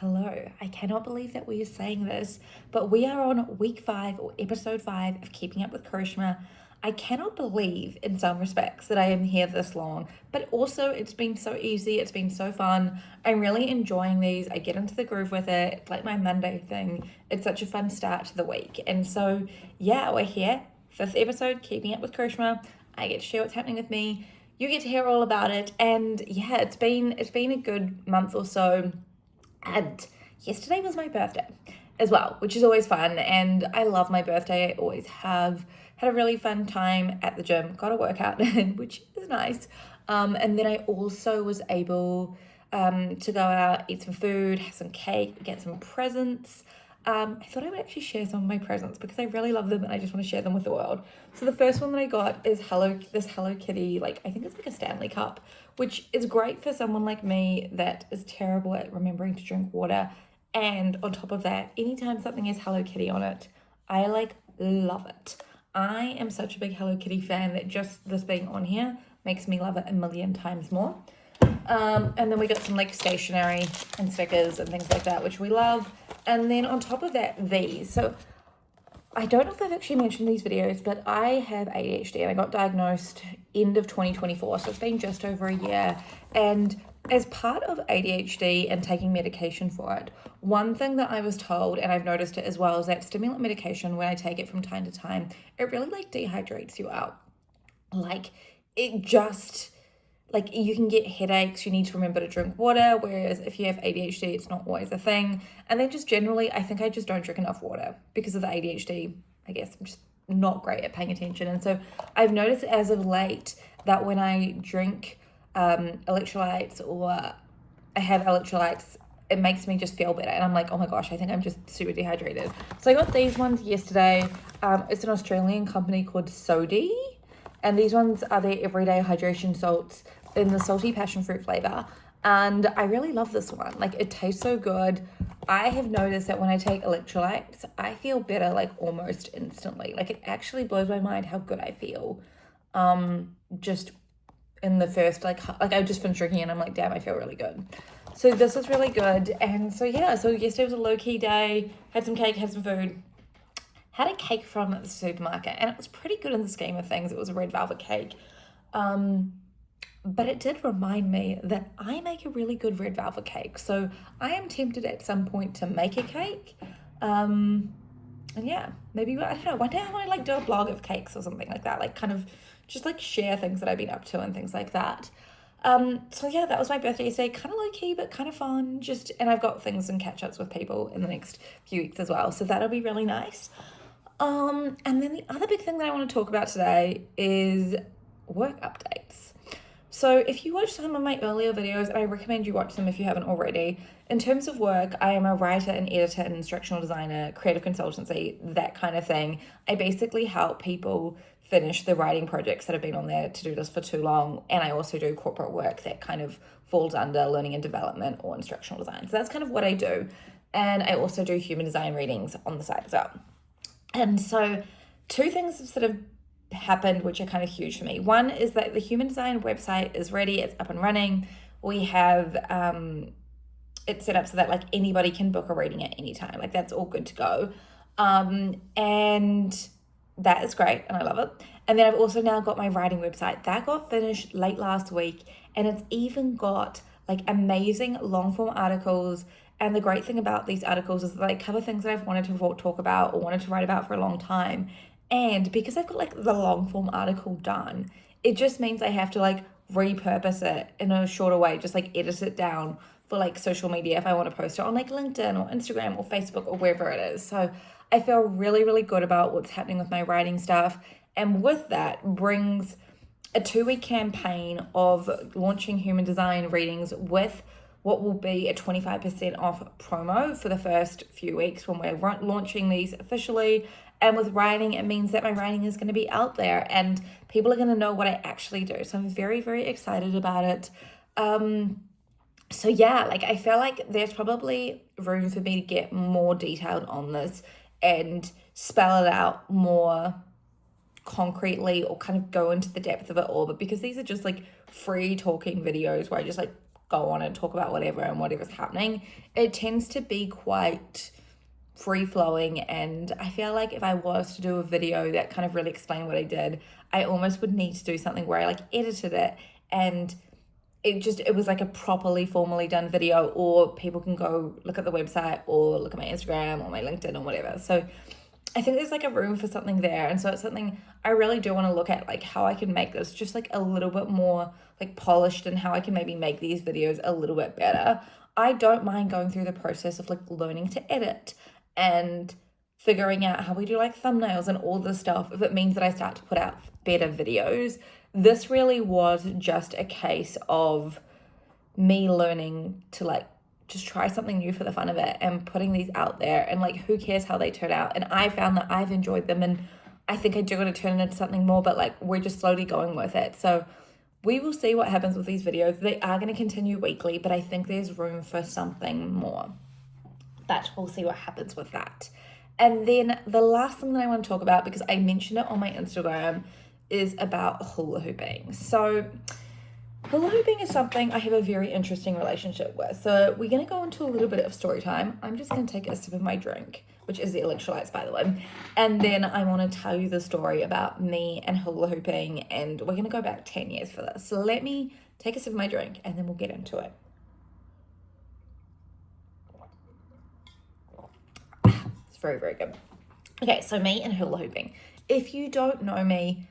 Hello. I cannot believe that we are saying this, but we are on week 5 or episode 5 of Keeping Up with Karishma. I cannot believe, in some respects, that I am here this long, but also it's been so easy. It's been so fun. I'm really enjoying these. I get into the groove with it. It's like my Monday thing. It's such a fun start to the week. And so, yeah, we're here. 5th episode, Keeping Up with Karishma. I get to share what's happening with me. You get to hear all about it. And yeah, it's been a good month or so. And yesterday was my birthday as well, which is always fun. And I love my birthday. I always have. Had a really fun time at the gym, got a workout in, which is nice. And then I also was able to go out, eat some food, have some cake, get some presents. I thought I would actually share some of my presents because I really love them and I just want to share them with the world. So the first one that I got is this Hello Kitty, I think it's like a Stanley Cup, which is great for someone like me that is terrible at remembering to drink water. And on top of that, anytime something has Hello Kitty on it, I love it. I am such a big Hello Kitty fan that just this being on here makes me love it a million times more. And then we got some stationery and stickers and things like that, which we love. And then on top of that, these. So I don't know if I've actually mentioned these videos, but I have ADHD and I got diagnosed end of 2024. So it's been just over a year. And as part of ADHD and taking medication for it, one thing that I was told, and I've noticed it as well, is that stimulant medication, when I take it from time to time, it really dehydrates you out. It just, you can get headaches, you need to remember to drink water, whereas if you have ADHD, it's not always a thing. And then just generally, I think I just don't drink enough water because of the ADHD. I guess I'm just not great at paying attention. And so I've noticed as of late that when I drink electrolytes or I have electrolytes, it makes me just feel better. And I'm like, oh my gosh, I think I'm just super dehydrated. So I got these ones yesterday. It's an Australian company called Sodi. And these ones are their everyday hydration salts in the salty passion fruit flavor. And I really love this one. It tastes so good. I have noticed that when I take electrolytes, I feel better almost instantly. It actually blows my mind how good I feel. Just in the first, I just finished drinking and I'm like, damn, I feel really good. So this is really good. And so yeah, so yesterday was a low-key day. Had some cake, had some food. Had a cake from the supermarket and it was pretty good in the scheme of things. It was a red velvet cake. But it did remind me that I make a really good red velvet cake. So I am tempted at some point to make a cake. And yeah, maybe, I don't know, one day I want to do a blog of cakes or something like that. Just share things that I've been up to and things like that. So yeah, that was my birthday yesterday. Kind of low key, but kind of fun. And I've got things and catch ups with people in the next few weeks as well. So that'll be really nice. And then the other big thing that I want to talk about today is work updates. So if you watch some of my earlier videos, and I recommend you watch them if you haven't already, in terms of work, I am a writer and editor and instructional designer, creative consultancy, that kind of thing. I basically help people finish the writing projects that have been on their to-do list for too long. And I also do corporate work that kind of falls under learning and development or instructional design. So that's kind of what I do. And I also do human design readings on the side as well. And so 2 things have sort of happened which are kind of huge for me. One is that the human design website is ready, it's up and running. We have it set up so that anybody can book a reading at any time. That's all good to go. And that is great and I love it. And then I've also now got my writing website. That got finished late last week and it's even got amazing long form articles. And the great thing about these articles is that they cover things that I've wanted to talk about or wanted to write about for a long time. And because I've got the long form article done, it just means I have to repurpose it in a shorter way, just edit it down for social media if I want to post it on LinkedIn or Instagram or Facebook or wherever it is. So I feel really, really good about what's happening with my writing stuff. And with that brings a 2-week campaign of launching human design readings with what will be a 25% off promo for the first few weeks when we're launching these officially. And with writing, it means that my writing is going to be out there and people are going to know what I actually do. So I'm very, very excited about it. So yeah, I feel there's probably room for me to get more detailed on this and spell it out more concretely or kind of go into the depth of it all. But because these are just free talking videos where I just go on and talk about whatever and whatever's happening. It tends to be quite free-flowing, and I feel like if I was to do a video that kind of really explained what I did, I almost would need to do something where I like edited it and it was like a properly formally done video, or people can go look at the website or look at my Instagram or my LinkedIn or whatever. So I think there's like a room for something there. And so it's something I really do want to look at, like how I can make this just like a little bit more like polished, and how I can maybe make these videos a little bit better. I don't mind going through the process of like learning to edit and figuring out how we do like thumbnails and all this stuff if it means that I start to put out better videos. This really was just a case of me learning to like just try something new for the fun of it and putting these out there, and like who cares how they turn out. And I found that I've enjoyed them, and I think I do want to turn it into something more, but like we're just slowly going with it. So we will see what happens with these videos. They are going to continue weekly, but I think there's room for something more. But we'll see what happens with that. And then the last thing that I want to talk about, because I mentioned it on my Instagram, is about hula hooping. So hula hooping is something I have a very interesting relationship with. So we're going to go into a little bit of story time. I'm just going to take a sip of my drink, which is the electrolytes, by the way. And then I want to tell you the story about me and hula hooping, and we're going to go back 10 years for this. So let me take a sip of my drink and then we'll get into it. It's very, very good. Okay, so me and hula hooping. If you don't know me,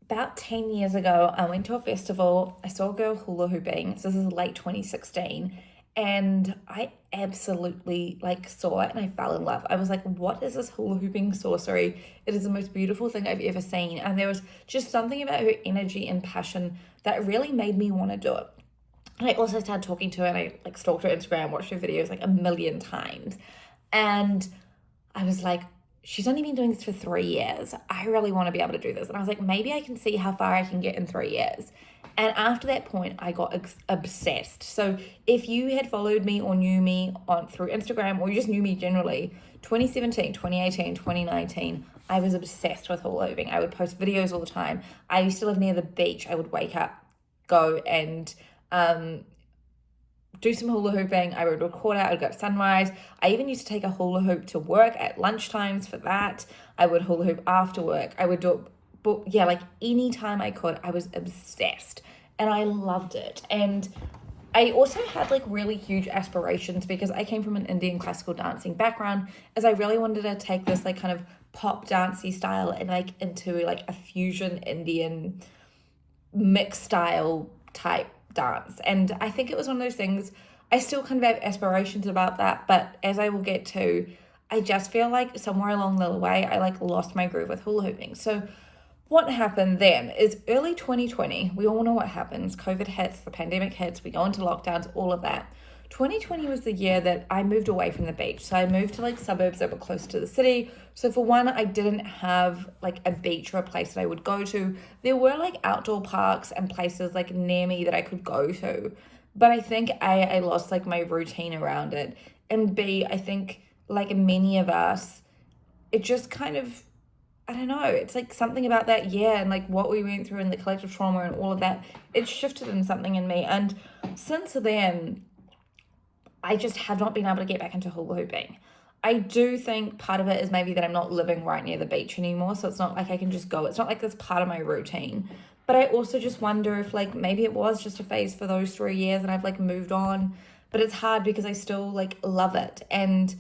about 10 years ago, I went to a festival. I saw a girl hula hooping. So this is late 2016. And I absolutely like saw it and I fell in love. I was like, what is this hula hooping sorcery? It is the most beautiful thing I've ever seen. And there was just something about her energy and passion that really made me want to do it. And I also started talking to her, and I like stalked her Instagram, watched her videos like a million times. And I was like, she's only been doing this for 3 years. I really want to be able to do this. And I was like, maybe I can see how far I can get in 3 years. And after that point, I got obsessed. So if you had followed me or knew me through Instagram, or you just knew me generally, 2017, 2018, 2019, I was obsessed with hula hooping. I would post videos all the time. I used to live near the beach. I would wake up, go and do some hula hooping. I would record it. I would go at sunrise. I even used to take a hula hoop to work at lunchtimes for that. I would hula hoop after work. I would do it, but yeah, like anytime I could. I was obsessed and I loved it. And I also had like really huge aspirations, because I came from an Indian classical dancing background, as I really wanted to take this like kind of pop dancey style and like into like a fusion Indian mixed style type dance. And I think it was one of those things, I still kind of have aspirations about that, but as I will get to, I just feel like somewhere along the way I like lost my groove with hula hooping. So what happened then is early 2020, we all know what happens. COVID hits, the pandemic hits, we go into lockdowns, all of that. 2020 was the year that I moved away from the beach. So I moved to like suburbs that were close to the city. So for one, I didn't have like a beach or a place that I would go to. There were like outdoor parks and places like near me that I could go to. But I think I lost like my routine around it. And B, I think like many of us, it just kind of, I don't know, it's like something about that year and like what we went through and the collective trauma and all of that, it shifted in something in me. And since then, I just have not been able to get back into hula hooping. I do think part of it is maybe that I'm not living right near the beach anymore, so it's not like I can just go. It's not like that's part of my routine. But I also just wonder if like maybe it was just a phase for those 3 years and I've like moved on. But it's hard because I still like love it. And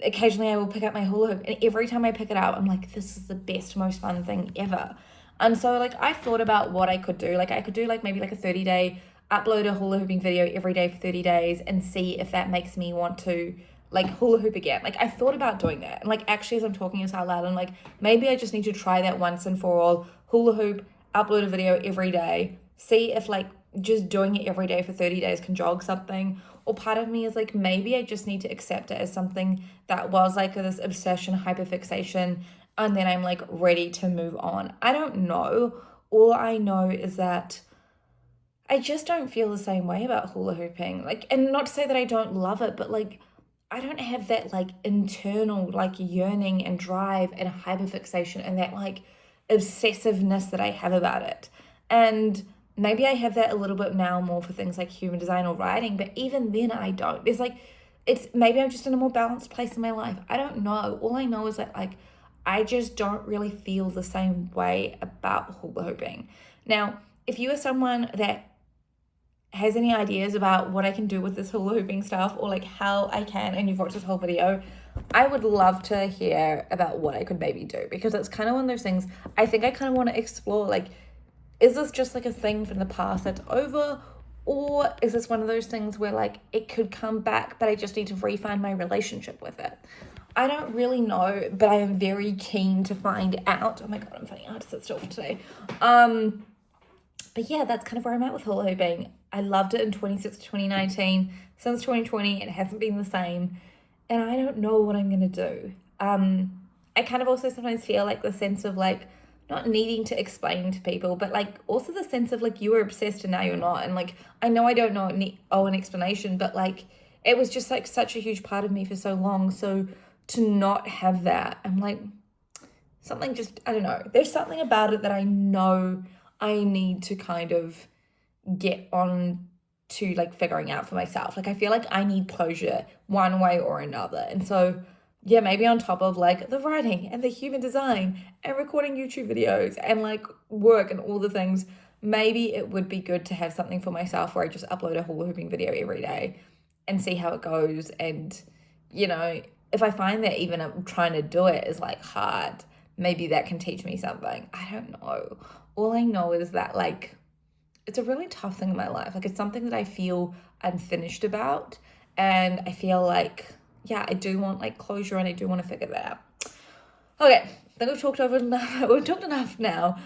occasionally I will pick up my hula hoop, and every time I pick it up, I'm like, this is the best, most fun thing ever. And so like I thought about what I could do. Like I could do like maybe like a 30-day, upload a hula hooping video every day for 30 days and see if that makes me want to like hula hoop again. Like I thought about doing that. And like actually as I'm talking this out loud, I'm like, maybe I just need to try that once and for all. Hula hoop, upload a video every day, see if like just doing it every day for 30 days can jog something. Or part of me is like, maybe I just need to accept it as something that was like this obsession, hyperfixation, and then I'm like ready to move on. I don't know. All I know is that I just don't feel the same way about hula hooping. Like, and not to say that I don't love it, but like, I don't have that like internal like yearning and drive and hyperfixation and that like obsessiveness that I have about it. And maybe I have that a little bit now more for things like human design or writing, but even then I don't. There's like, it's maybe I'm just in a more balanced place in my life. I don't know. All I know is that like, I just don't really feel the same way about hula hooping. Now, if you are someone that has any ideas about what I can do with this hula hooping stuff, or like how I can, and you've watched this whole video, I would love to hear about what I could maybe do, because it's kind of one of those things I think I kind of want to explore. Like, is this just like a thing from the past that's over, or is this one of those things where like it could come back, but I just need to refine my relationship with it? I don't really know, but I am very keen to find out. Oh my god, I'm finding out to sit still for today. But yeah, that's kind of where I'm at with hula hooping. I loved it in 2019. Since 2020, it hasn't been the same, and I don't know what I'm gonna do. I kind of also sometimes feel like the sense of like not needing to explain to people, but like also the sense of like you were obsessed and now you're not. And like, I know I don't owe an explanation, but like it was just like such a huge part of me for so long. So to not have that, I'm like, something just, I don't know. There's something about it that I know I need to kind of get on to like figuring out for myself. Like I feel like I need closure one way or another. And so yeah, maybe on top of like the writing and the human design and recording YouTube videos and like work and all the things, maybe it would be good to have something for myself where I just upload a hula hooping video every day and see how it goes. And, you know, if I find that even trying to do it is like hard, maybe that can teach me something. I don't know. All I know is that like, it's a really tough thing in my life. Like it's something that I feel unfinished about. And I feel like, yeah, I do want like closure and I do want to figure that out. Okay, I think we've talked enough. We've talked enough now.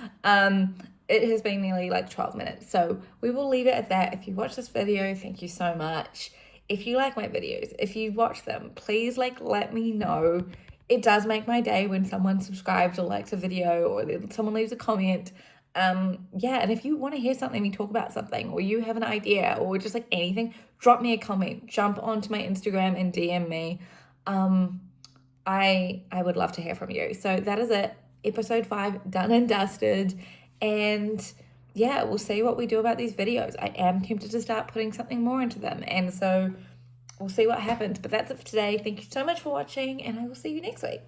It has been nearly like 12 minutes. So we will leave it at that. If you watch this video, thank you so much. If you like my videos, if you watch them, please like let me know. It does make my day when someone subscribes or likes a video or someone leaves a comment. Yeah, and if you want to hear something, we talk about something, or you have an idea, or just like anything, drop me a comment, jump onto my Instagram and DM me. I would love to hear from you. So that is it. Episode 5 done and dusted. And yeah, we'll see what we do about these videos. I am tempted to start putting something more into them. And so we'll see what happens. But that's it for today. Thank you so much for watching, and I will see you next week.